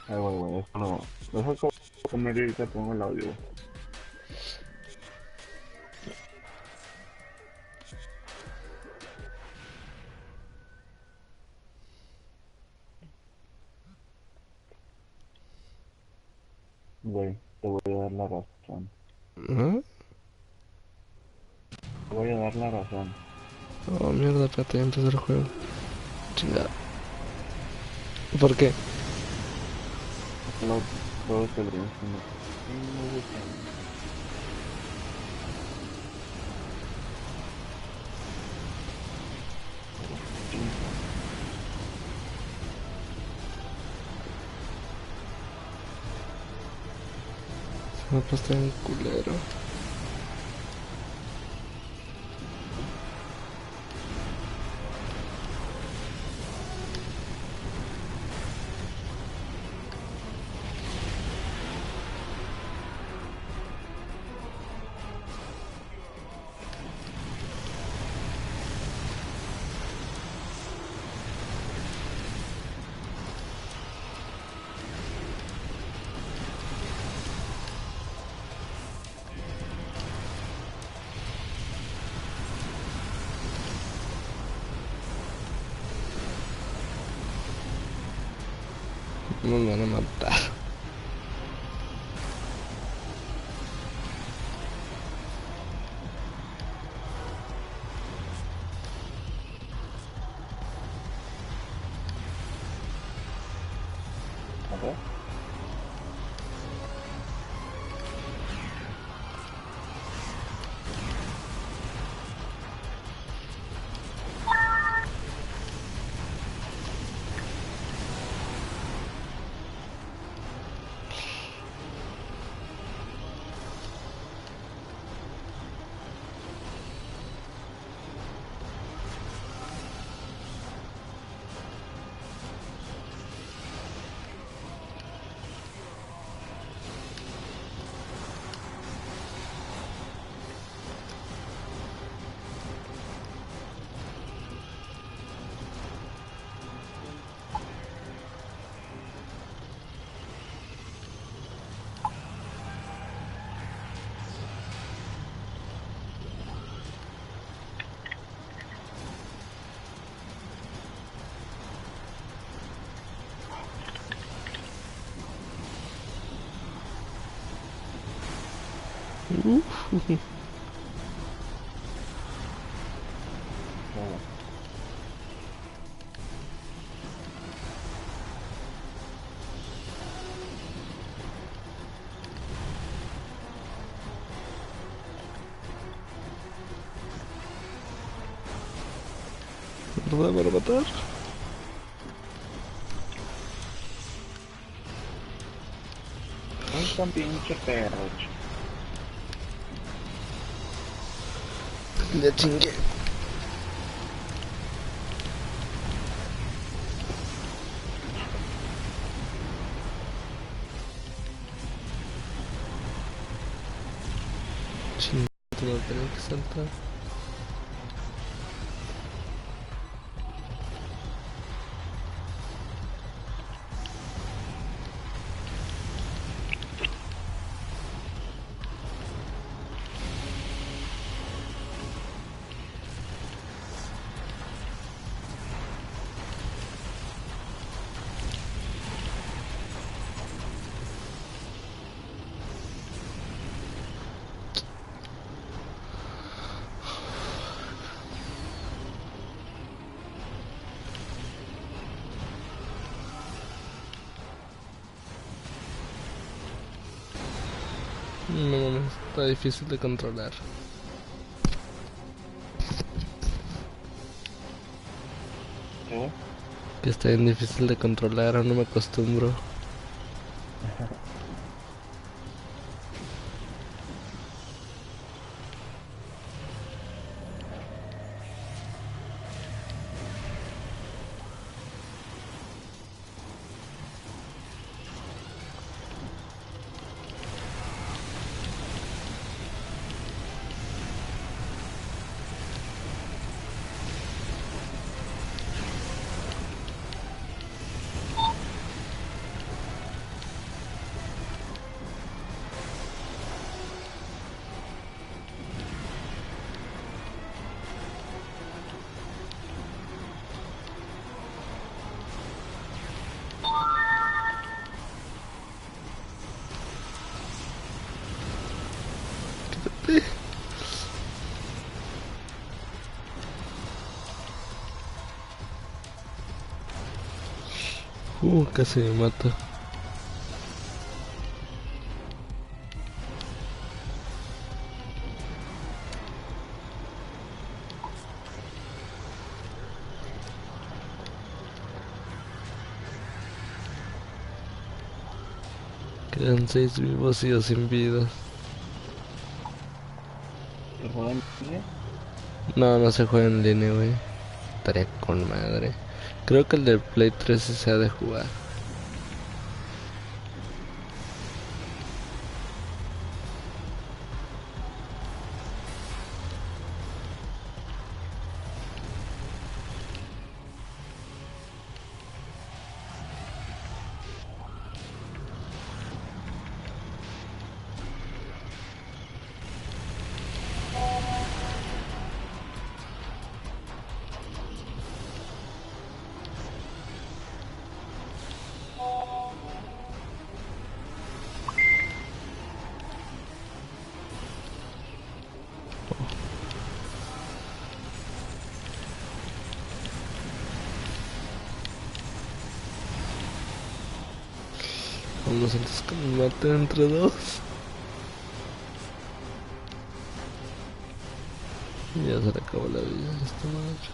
Ay, güey, eso no. Deja comer y ahorita pongo el audio. Güey, te voy a dar la razón. ¿Ah? Te voy a dar la razón. Oh, mierda, espérate, ya empezó el juego. Chingada. ¿Por qué? Solo juegos que lo mismo. Sí, me gustan. Sí. Se me ha puesto en culero. No me van a matar. A ver. Bueno, ¿Verdad? ¿Para matar? un tan pinche perro, Ya chingué. Chingue, tengo que tener que saltar. No mames, está difícil de controlar. ¿qué? Que está bien difícil de controlar, aún no me acostumbro. Casi me mata. Quedan 6 vivos y yo sin vida. ¿Se juega en línea? No, no se juega en línea, güey. Estaría con madre. Creo que el de Play 3 sí se ha de jugar. Vamos antes que me mate entre dos. Y ya se le acabó la vida a esta madre.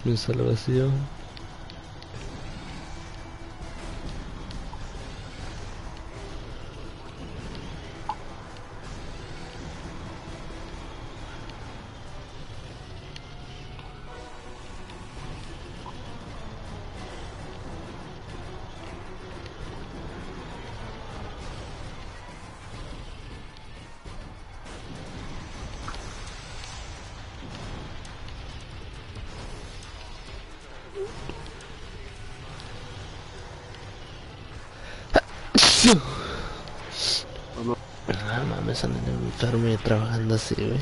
Mi salvación. Ah, mames, andan enfermo y trabajando así, güey.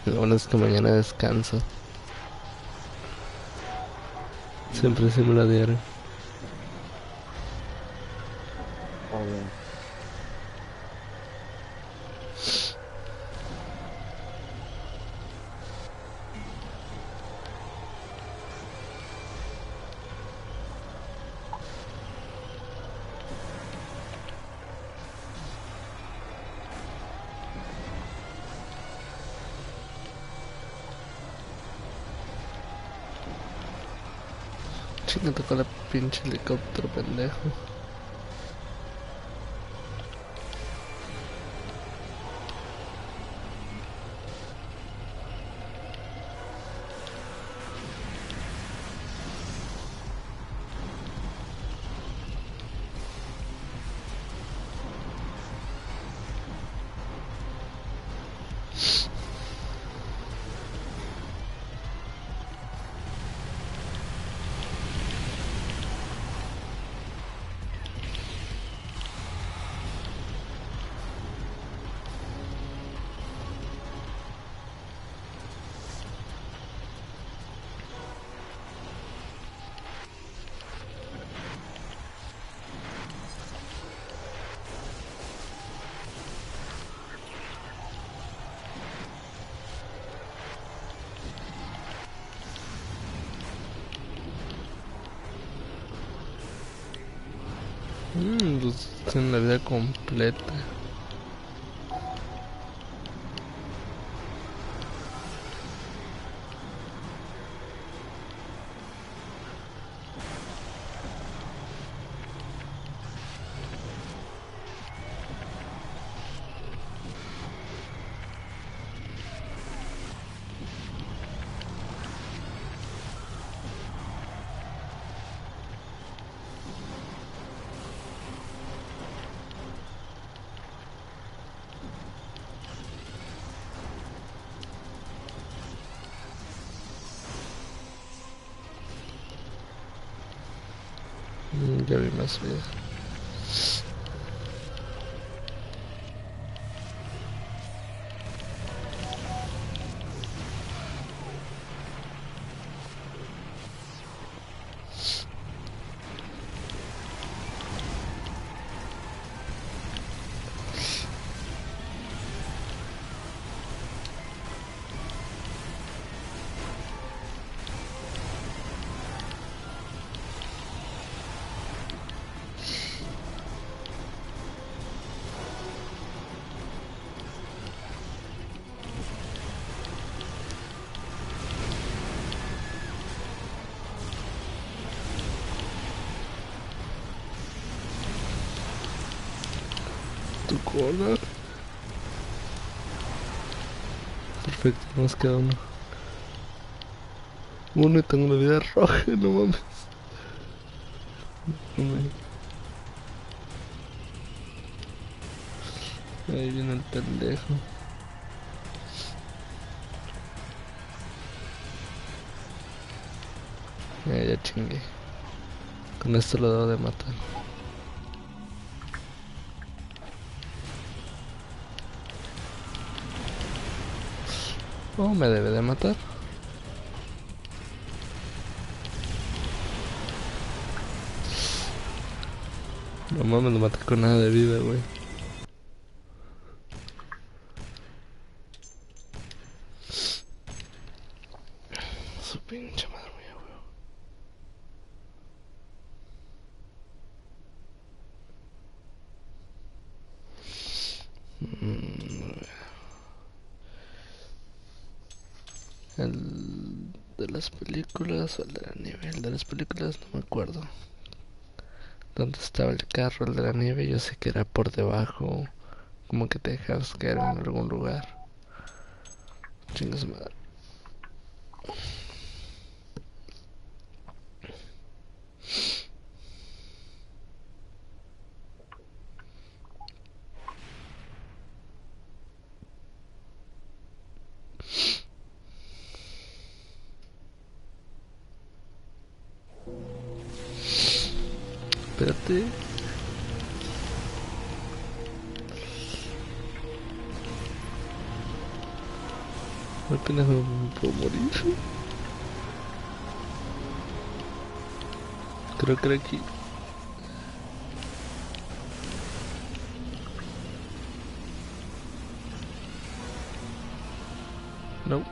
Lo bueno es que mañana descanso. Siempre se me la dieron. Joder. Chinga, tocó la pinche helicóptero, pendejo. Pues tienen la vida completa. Ya vi más vida. Tu cola. Perfecto, nos queda uno. Uno y tengo una vida roja, no mames. No Ahí viene el pendejo. Ya chingué. Con esto lo debo de matar. Oh, me debe de matar. No mames, lo maté con nada de vida, güey. Su pinche madre mía, güey. El de las películas o el de la nieve. El de las películas no me acuerdo. ¿Dónde estaba el carro? El de la nieve yo sé que era por debajo. Como que te dejas caer en algún lugar. Chingas madre. Espérate. Apenas me puedo morir. Creo que era aquí. No.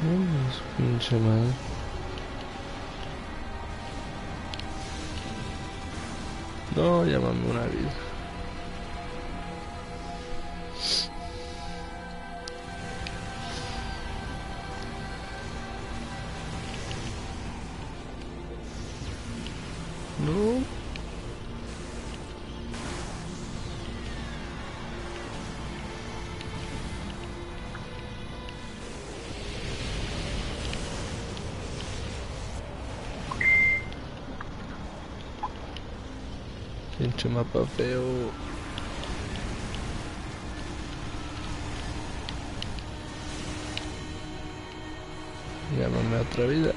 Vamos, pinche madre. No, llámame una vida. No. Pinche mapa feo. Llámame otra vida.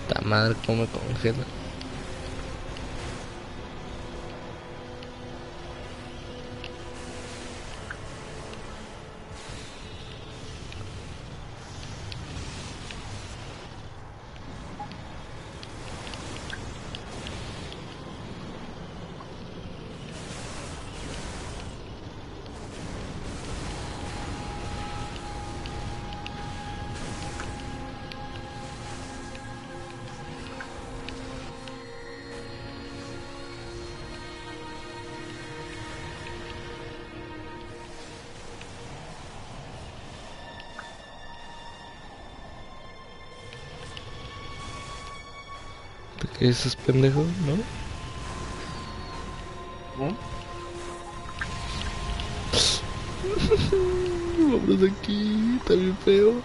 Ta madre, cómo me congela. ¿Qué dices, pendejo? ¿No? ¿Eh? Vámonos de aquí, está bien feo.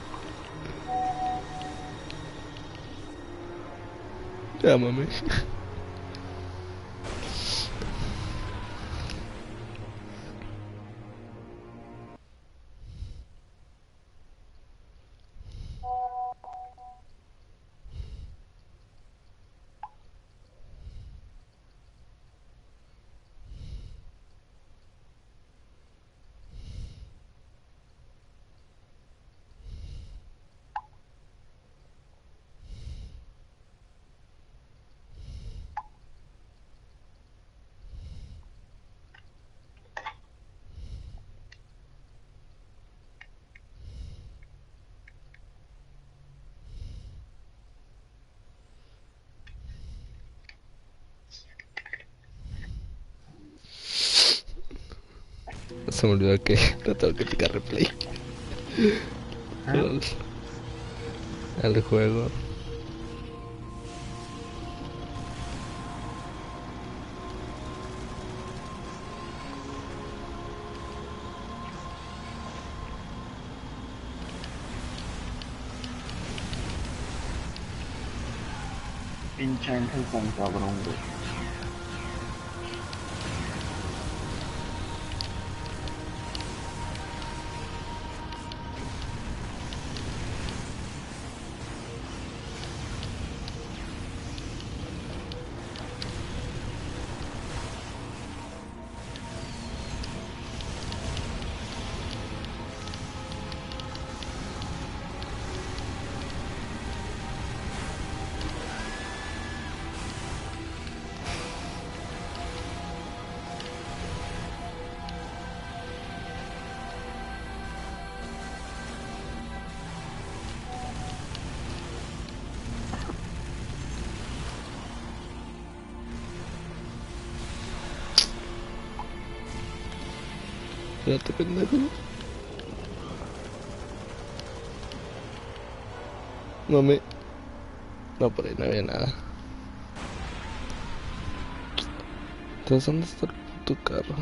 Llámame. Se me olvidó que no tengo que picar replay ¿Ah? al juego. Pinche Ángel tan cabrón, güey. Espérate, pendejo. No me... No, por ahí no había nada. Entonces, ¿dónde está tu carro?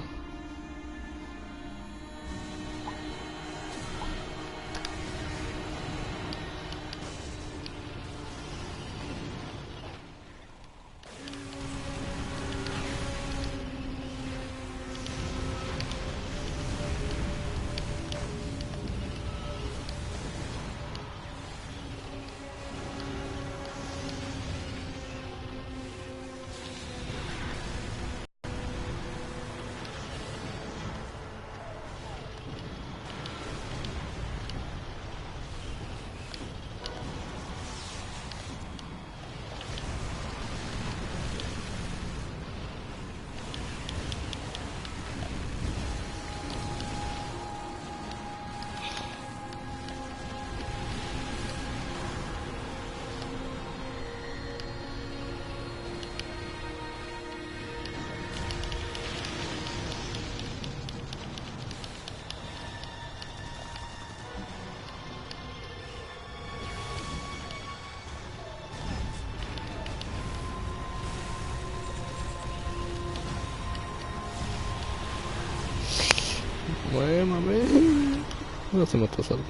Muévame. No se mató solo.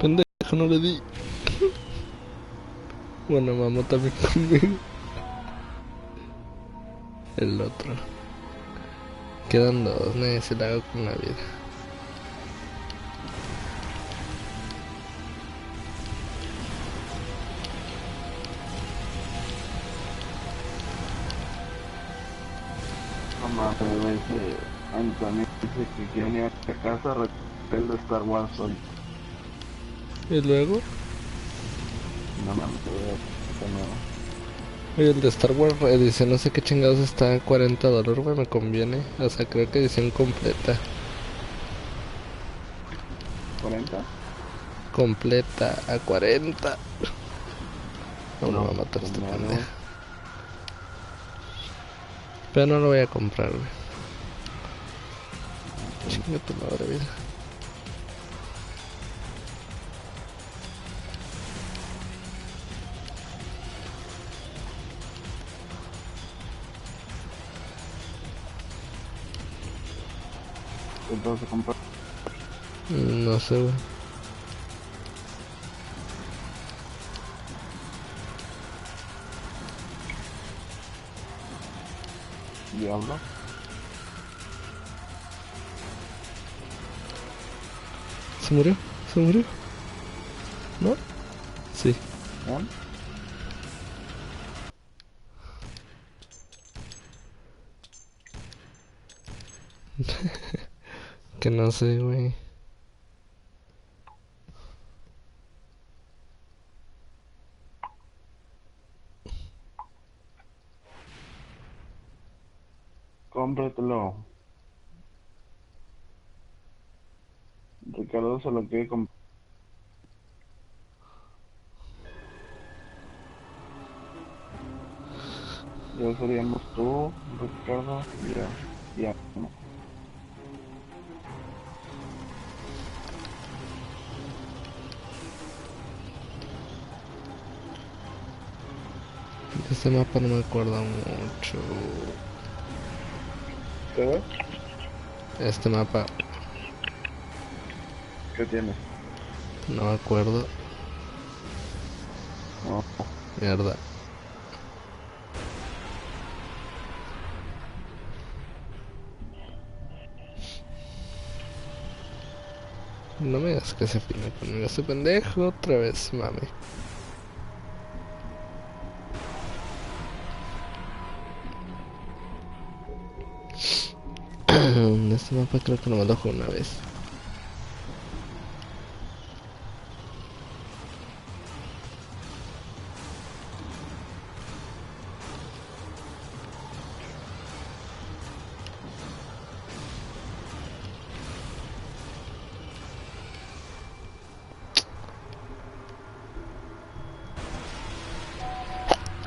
Pendejo, no le di. Bueno, mamá también conmigo. El otro. Quedan dos, nadie se la hago con la vida. No mames, güey, Antonio dice que quiere ir a casa a el de Star Wars hoy. Y luego, No mames, güey, oye, el de Star Wars edición no sé qué chingados está a $40, güey, me conviene. O sea, creo que edición completa. 40. Completa a 40. No, no No, va a matar este primero. pendejo. Pero no lo voy a comprar, güey. Chinga tu madre, vida. Entonces comprar. No sé, güey. Diablo. ¿Se murió? ¿Se murió? ¿No? Sí. ¿Eh? Que no sé, güey. Cómpratelo. Ricardo se lo quiere comprar. Ya seríamos tú, Ricardo, y Ana. De este mapa no me acuerdo mucho. ¿Qué ves? Este mapa ¿Qué tienes? no me acuerdo. No. Mierda. No me digas que se filme conmigo este pendejo otra vez, mami. Este mapa creo que no me lo jugué una vez.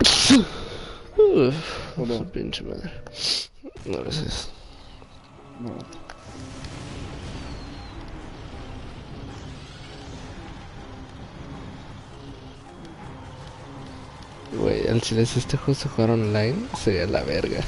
Su Pero, pinche madre. No, gracias. no. Güey, al chile si este juego se jugara online sería la verga.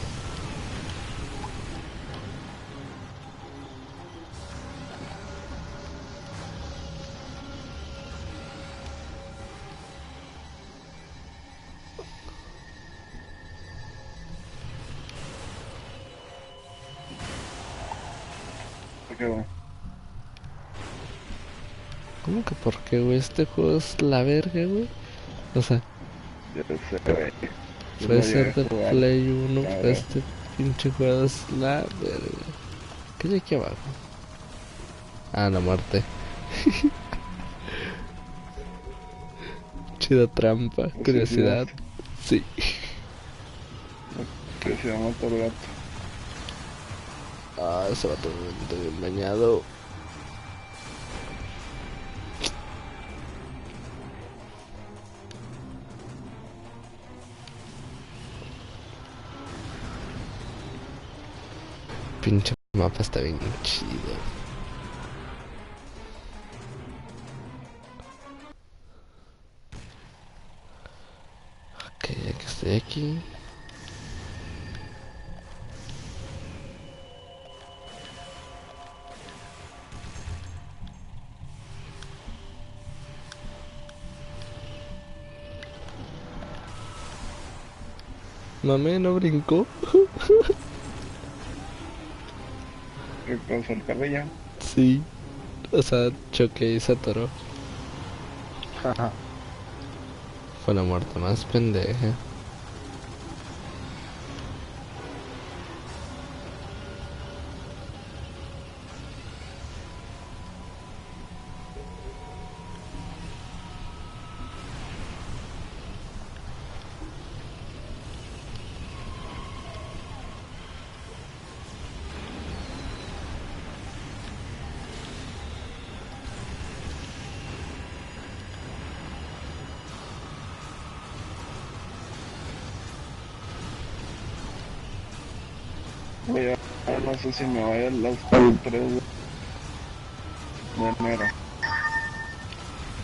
¿Por qué, güey? ¿Cómo que por qué, güey? Este juego es la verga, güey. O sea, Ya sé, güey. Yo puede lo ser llegué a del jugar, Play 1, pero cabrón. este pinche juego es la verga. ¿Qué hay aquí abajo? Ah, la muerte. Chida trampa. Sí, sí, Curiosidad. Sí. que se llama el gato. Ah, ese vato bien bañado. Pinche mapa está bien chido. Ok, ya que estoy aquí. Mame, no brincó. ¿Qué pasó el cabello? Sí. O sea, choqué y se atoró. Jaja. Fue la muerte más pendeja. Voy a, no sé si me vaya hasta el 3 de enero.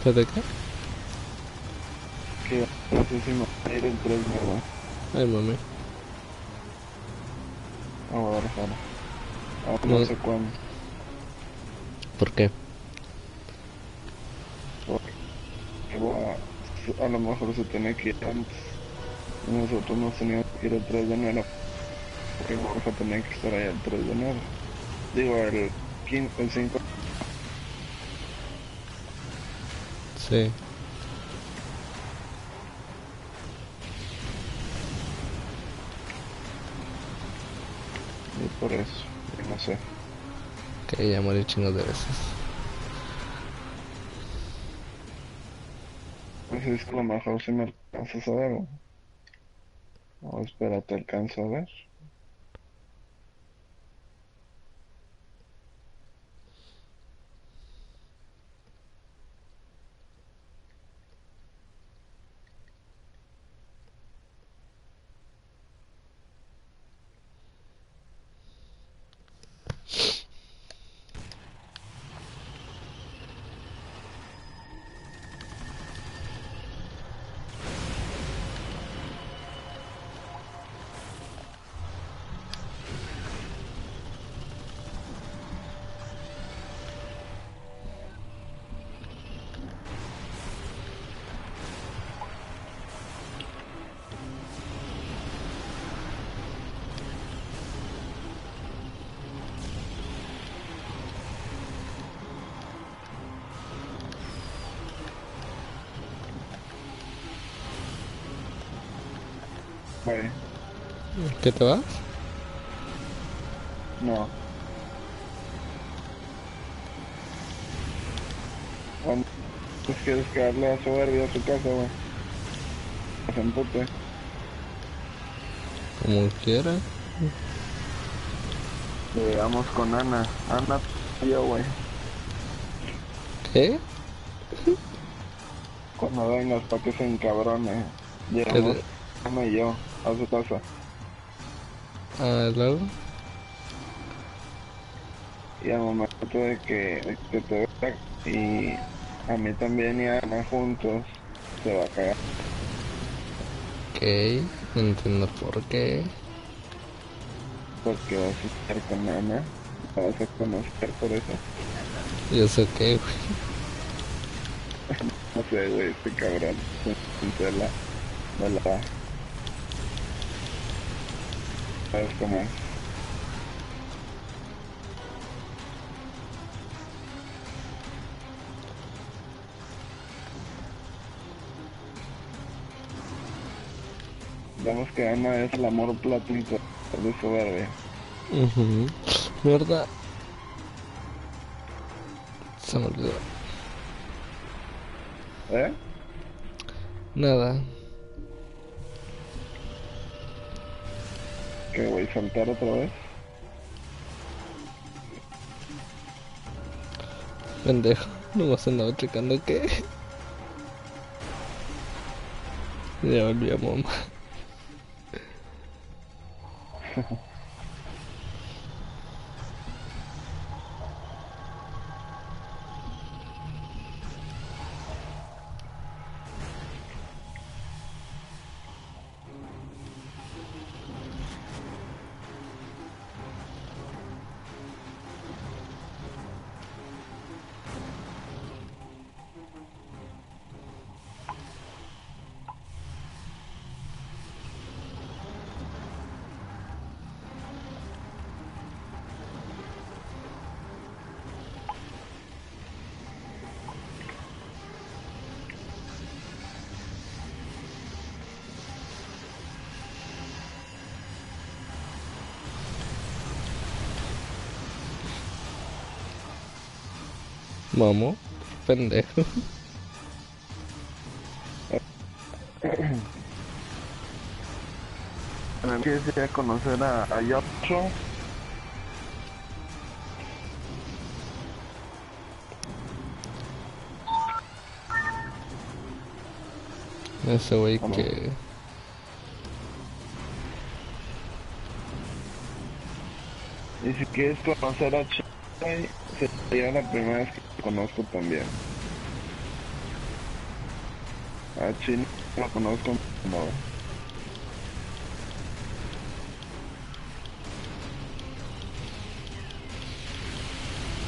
¿De qué? Que no sé si me va a ir el 3 de enero. Ay, mami. A Guadalajara. Aún no No, sé cuándo. ¿por qué? Porque a lo mejor se tiene que ir antes. Y nosotros nos teníamos que ir el 3 de enero. Porque Borja tenía que estar allá el 3 de enero. Digo, el 15, el 5. Sí. Y por eso. No sé. Que ya morí chingos de veces. Pues es que a lo mejor si me alcanzas a ver. O espérate, alcanzo a ver. Vale. ¿Qué te vas? No. ¿Cuándo quieres que hable a Soberbia a su casa, güey? Que se empute. Como quieras. Llegamos con Ana. Ana y yo, güey. ¿Qué? Cuando vengas, pa' que se encabrone. ¿Qué Llegamos te... Ana y yo a su casa. Ah, luego. Y al momento de que te vea y a mí también y a Ana juntos, se va a cagar. Ok. No entiendo por qué. Porque vas a estar con Ana. La vas a conocer por eso. Yo sé qué, güey. No sé, güey, este cabrón. Pincela. Me la... ¿Sabes cómo es? Digamos que Ana es el amor platónico de Soberbia. ¿Verdad? Se me olvidó. ¿Eh? Nada. ¿Que voy a saltar otra vez? Pendejo. Nomás andaba checando que... Ya volví a mamá. Mamo. Pendejo. ¿Quieres ir a conocer a Yotro? Ese güey ¿O no? que... Y si quieres conocer a Chai, sería la primera vez que lo conozco también. A Chile lo conozco como...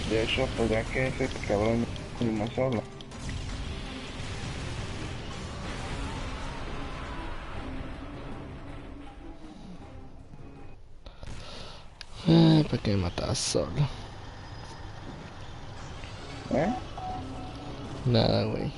De hecho, pues ya que ese cabrón no solo. ¿Para qué me matas solo? ¿Eh? Nada, güey.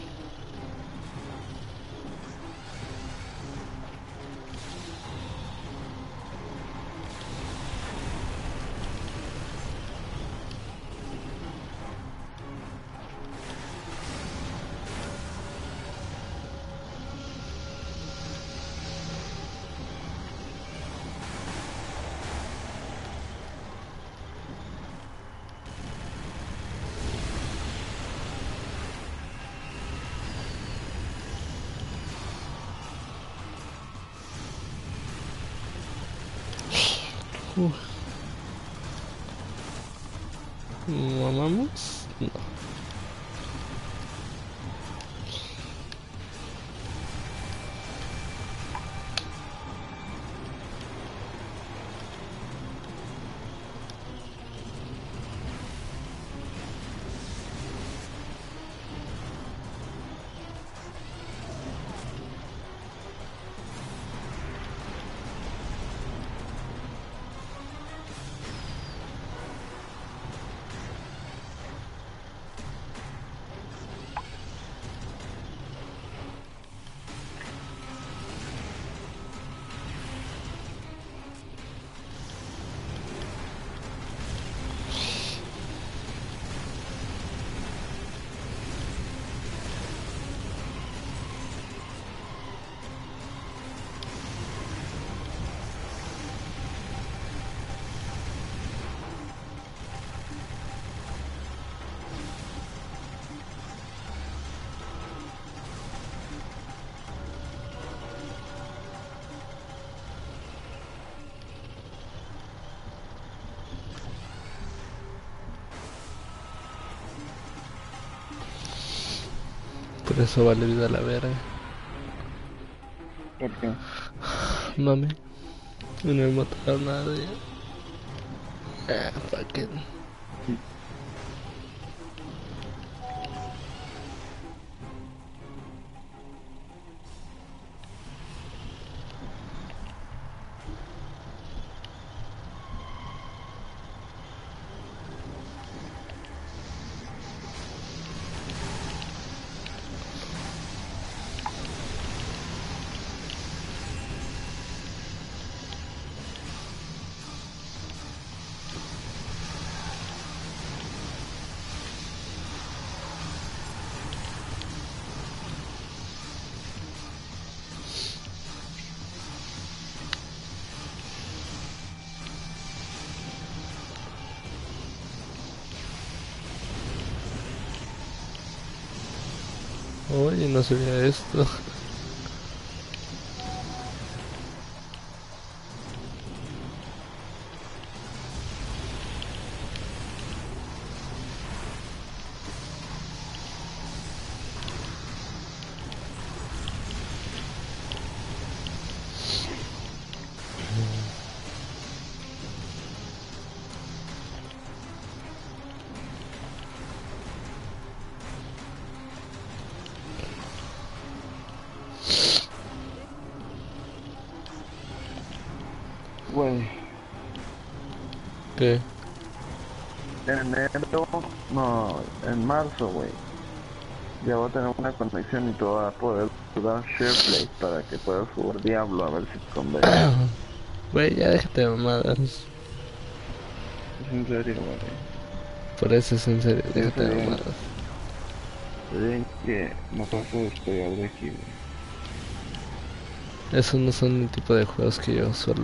¿Mamamos? No. Por eso vale vida la verga. ¿Por qué? Mami, no me mataron a nadie. Ah, fucking. Oye, no sabía esto. Güey, ¿Qué? en enero, no, en marzo, güey, ya voy a tener una conexión y te voy a poder dar SharePlay para que puedas jugar Diablo a ver si te convence. Güey, ya déjate de mamadas. Es en serio, güey. Por eso es en serio, Yo déjate de mamadas. sería que no vas a despegar de aquí, güey. Esos no son el tipo de juegos que yo suelo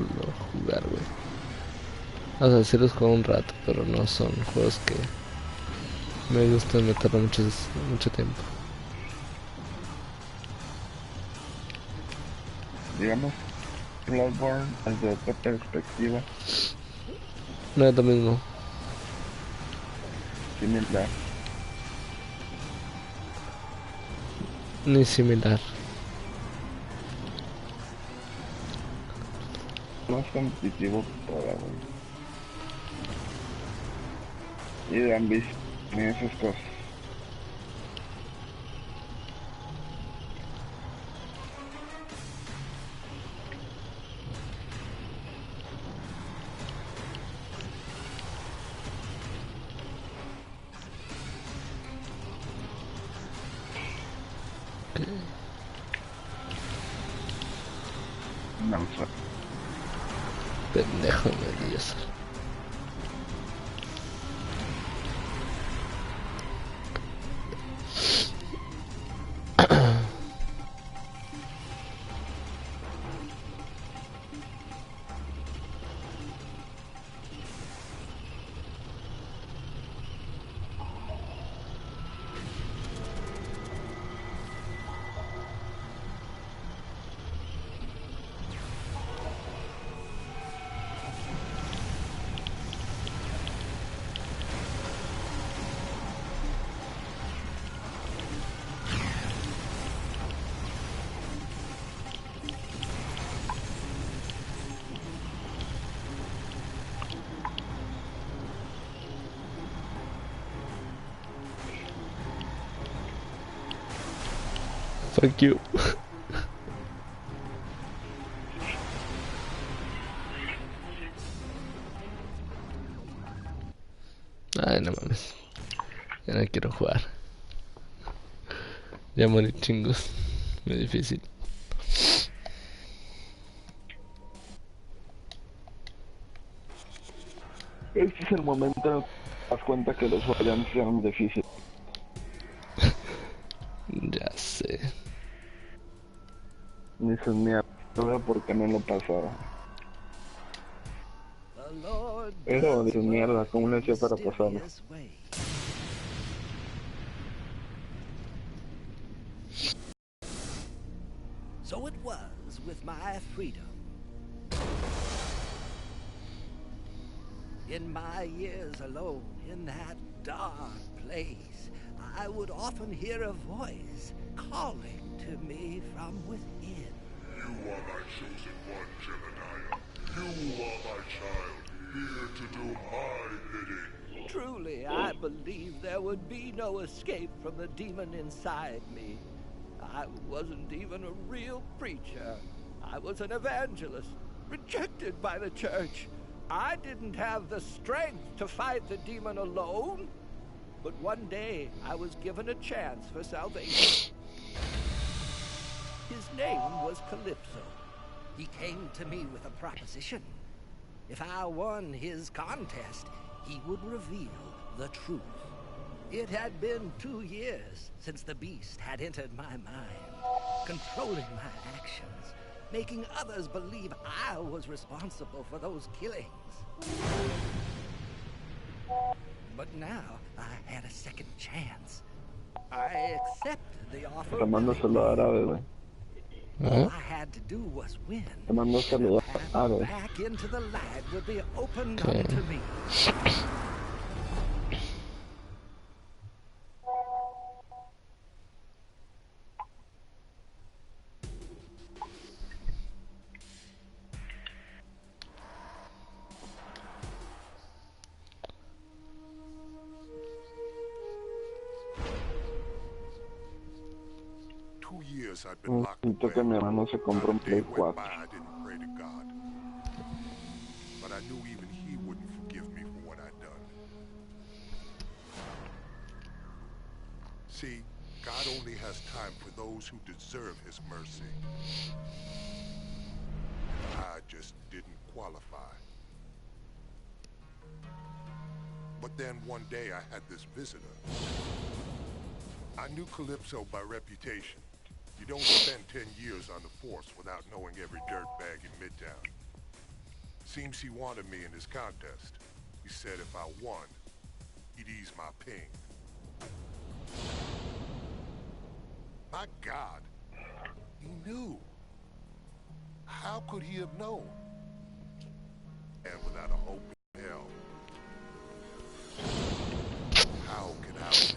jugar, güey. O sea, sí los juego un rato, pero no son juegos que me gustan meterle mucho tiempo. Digamos, Bloodborne desde otra perspectiva No es lo mismo. similar. Ni similar. No es competitivo para, güey. Y de ambición y esas cosas. No sé. Pendejo de Dios. Fuck you. Ay, no mames. Ya no quiero jugar. Ya morí chingos. Muy difícil. Este es el momento en el que te das cuenta que los variantes eran difíciles. Ya sé. Dices, mierda, porque no lo pasaba. Pero dices, mierda, ¿cómo le hacía para pasarlo? So it was with my freedom. In my years alone in that dark place, I would often hear a voice calling to me from within. You are my chosen one, Gemini. You are my child, here to do my bidding. Truly, I believed there would be no escape from the demon inside me. I wasn't even a real preacher. I was an evangelist, rejected by the church. I didn't have the strength to fight the demon alone. But one day, I was given a chance for salvation. His name was Calypso. He came to me with a proposition. If I won his contest, he would reveal the truth. It had been 2 years since the beast had entered my mind, controlling my actions, making others believe I was responsible for those killings. But now I had a second chance. I accepted the offer. Te mando saludar árabe, güey. All I had to do was win. Te mando saludar árabe. Back into the light would be opened Okay. up to me. I've been locked Necesito que mi hermano se compre un Play 4. I didn't pray to God. But I knew even he wouldn't forgive me for what I'd done. See, God only has time for those who deserve his mercy. I just didn't qualify. But then one day I had this visitor. I knew Calypso by reputation. You don't spend 10 years on the force without knowing every dirtbag in Midtown. Seems he wanted me in his contest. He said if I won, he'd ease my pain. My God, he knew. How could he have known? And without a hope in hell, how can I refuse?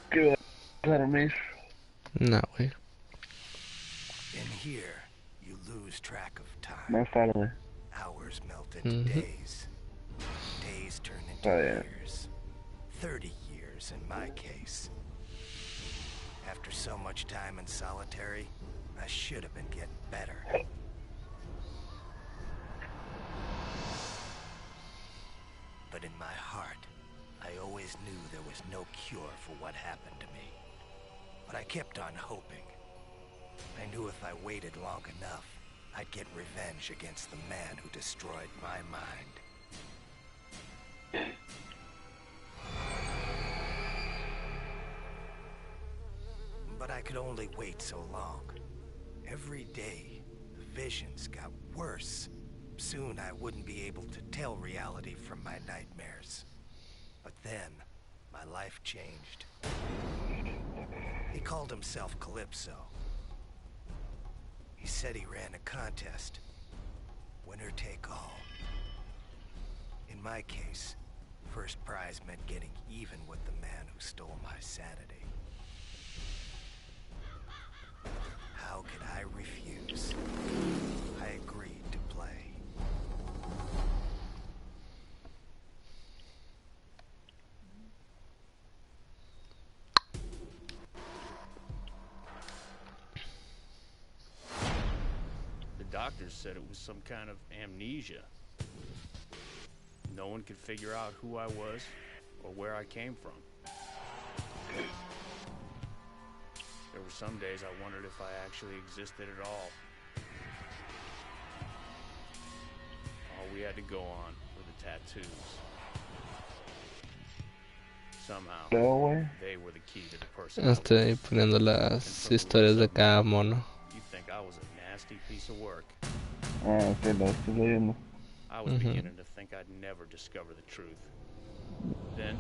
¿Qué vas a dormir? No, güey. In here, you lose track of time. Más tarde. Hours melt into days. Days turn into Está bien. years. 30 years in my case. After so much time in solitary, I should have been getting better. But in my heart, I always knew there was no cure for what happened to me. But I kept on hoping. I knew if I waited long enough, I'd get revenge against the man who destroyed my mind. But I could only wait so long. Every day, the visions got worse. Soon I wouldn't be able to tell reality from my nightmares. But then, my life changed. He called himself Calypso. He said he ran a contest. Winner take all. In my case, first prize meant getting even with the man who stole my sanity. I refuse. I agreed to play. The doctors said it was some kind of amnesia. No one could figure out who I was or where I came from. There were some days I wondered if I actually existed at all. All we had to go on were the tattoos. Somehow, they were the key to the person. Estoy poniendo las historias de cada mono. You'd think I was a nasty piece of work. Ok, lo estoy leyendo. I was beginning to think I'd never discover the truth. Then,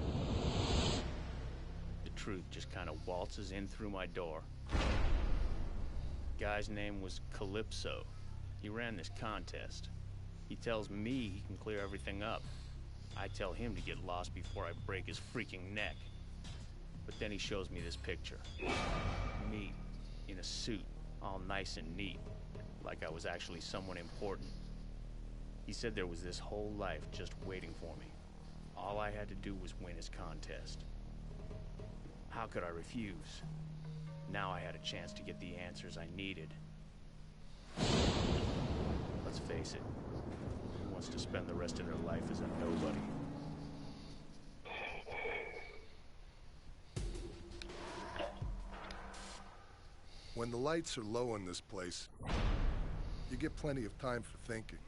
the truth just kind of waltzes in through my door. The guy's name was Calypso. He ran this contest. He tells me he can clear everything up. I tell him to get lost before I break his freaking neck. But then he shows me this picture. Me, in a suit, all nice and neat, like I was actually someone important. He said there was this whole life just waiting for me. All I had to do was win his contest. How could I refuse? Now I had a chance to get the answers I needed. Let's face it, who wants to spend the rest of their life as a nobody? When the lights are low in this place, you get plenty of time for thinking.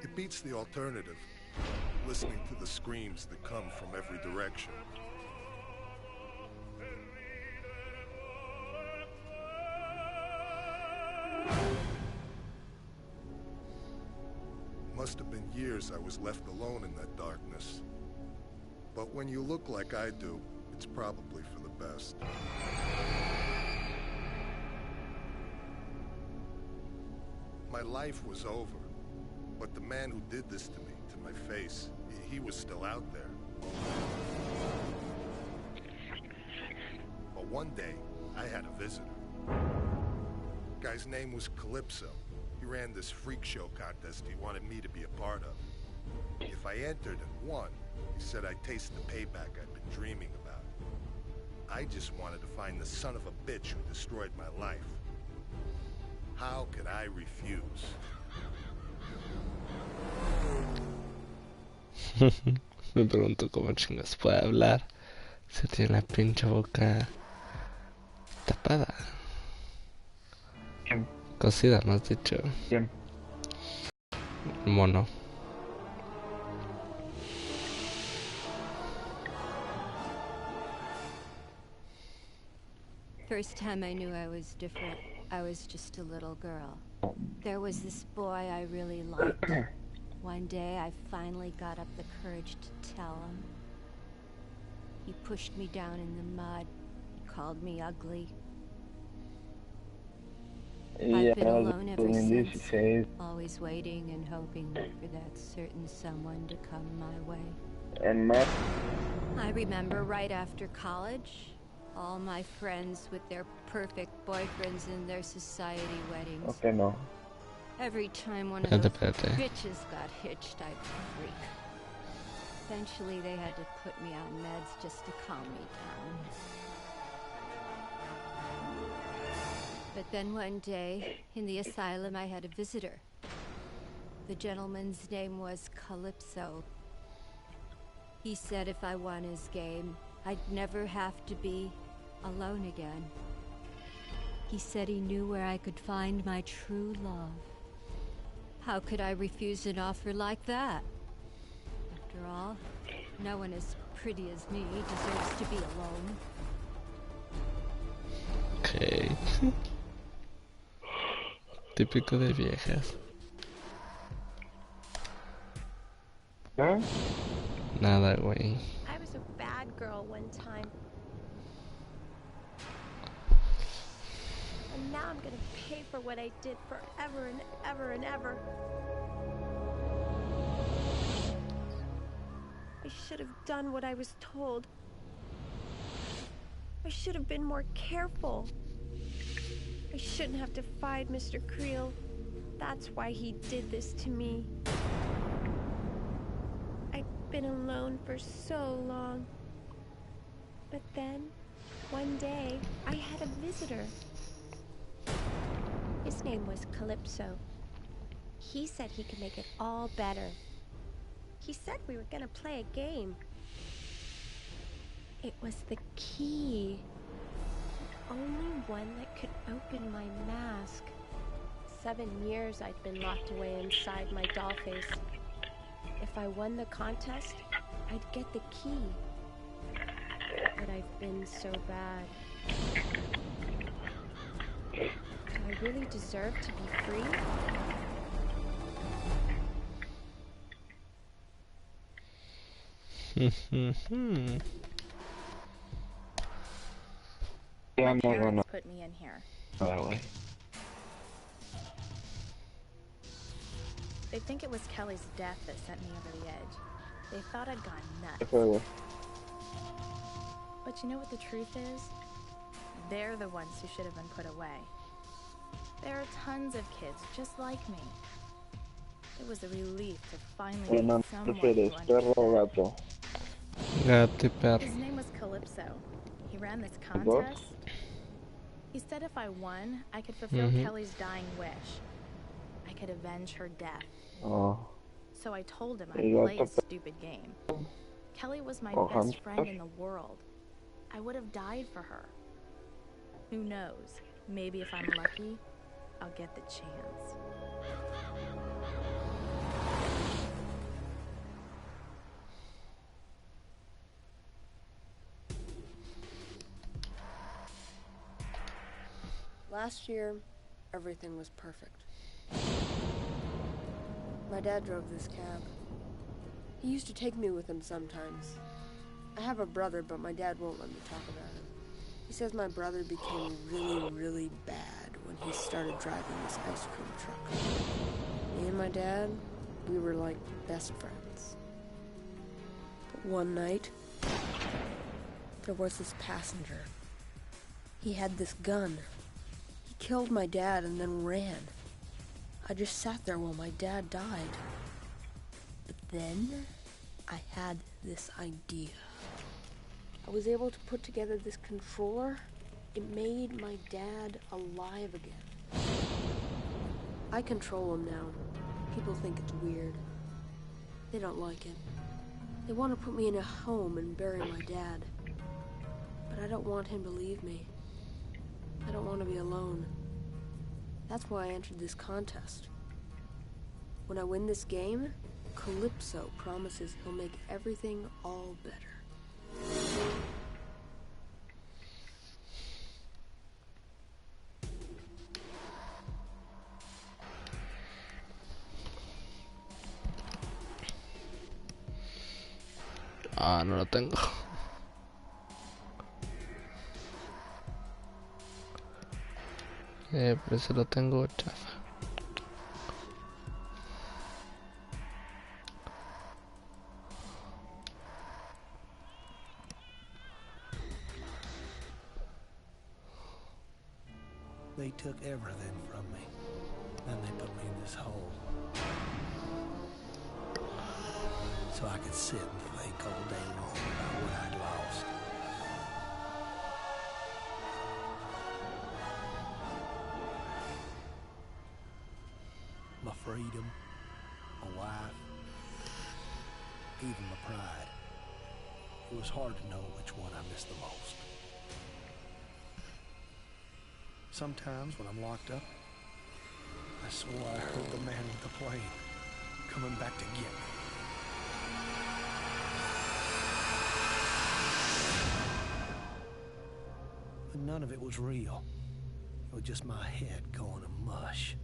It beats the alternative, listening to the screams that come from every direction. Must have been years I was left alone in that darkness. But when you look like I do, it's probably for the best. My life was over, but the man who did this to me, to my face, he was still out there. But one day, I had a visitor. Guy's name was Calypso. He ran this freak show contest he wanted me to be a part of. If I entered and won, he said I'd taste the payback I'd been dreaming about. I just wanted to find the son of a bitch who destroyed my life. How could I refuse? Me pregunto cómo chingas puede hablar si tiene la pinche boca tapada. ¿Quién? Cosida, ¿no has dicho? ¿Quién? Mono. First time I knew I was different, I was just a little girl. There was this boy I really liked. One day I finally got up the courage to tell him. He pushed me down in the mud. He called me ugly. I've been alone ever since, always waiting and hoping for that certain someone to come my way. I remember right after college, all my friends with their perfect boyfriends and their society weddings. Okay, no. Every time one of those bitches got hitched, I'd freak. Eventually they had to put me on meds just to calm me down. But then one day, in the asylum, I had a visitor. The gentleman's name was Calypso. He said if I won his game, I'd never have to be alone again. He said he knew where I could find my true love. How could I refuse an offer like that? After all, no one as pretty as me deserves to be alone. Okay. Típico de viejas. ¿Qué? Nada, güey. I was a bad girl one time. And now I'm gonna pay for what I did forever and ever and ever. I should have done what I was told. I should have been more careful. I shouldn't have defied Mr. Creel. That's why he did this to me. I've been alone for so long. But then, one day, I had a visitor. His name was Calypso. He said he could make it all better. He said we were gonna play a game. It was the key. The only one that could open my mask. 7 years I'd been locked away inside my doll face. If I won the contest, I'd get the key. But I've been so bad. Do I really deserve to be free? Yeah, My I'm not parents gonna put me in here. that way. They think it was Kelly's death that sent me over the edge. They thought I'd gone nuts. Okay. But you know what the truth is? They're the ones who should have been put away. There are tons of kids just like me. It was a relief to finally ¿Qué meet someone who prefieres, perro o understood. gato? Gato y perro. His name was Calypso. He ran this contest. He said if I won, I could fulfill Kelly's dying wish. I could avenge her death. Oh. So I told him I'd Y play a gato, stupid game. Kelly was my o best hamster. friend in the world. I would have died for her. Who knows? Maybe if I'm lucky, I'll get the chance. Last year, everything was perfect. My dad drove this cab. He used to take me with him sometimes. I have a brother, but my dad won't let me talk about him. He says my brother became really, really bad when he started driving this ice cream truck. Me and my dad, we were like best friends. But one night, there was this passenger. He had this gun. He killed my dad and then ran. I just sat there while my dad died. But then, I had this idea. I was able to put together this controller. It made my dad alive again. I control him now. People think it's weird. They don't like it. They want to put me in a home and bury my dad. But I don't want him to leave me. I don't want to be alone. That's why I entered this contest. When I win this game, Calypso promises he'll make everything all better. Ah, no lo tengo. Pero ese lo tengo chafa. They took everything from me. Then they put me in this hole. So I could sit and think all day long about what I'd lost. My freedom, my wife, even my pride. It was hard to know which one I missed the most. Sometimes when I'm locked up, I swore I heard the man with the plane coming back to get me. But none of it was real. It was just my head going to mush.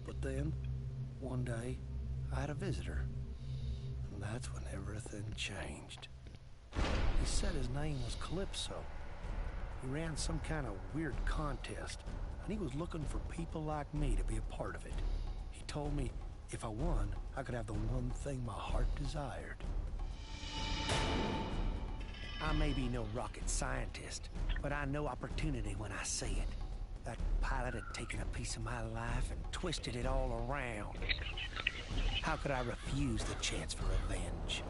But then, one day, I had a visitor. And that's when everything changed. He said his name was Calypso. He ran some kind of weird contest, and he was looking for people like me to be a part of it. He told me if I won, I could have the one thing my heart desired. I may be no rocket scientist, but I know opportunity when I see it. That pilot had taken a piece of my life and twisted it all around. How could I refuse the chance for revenge?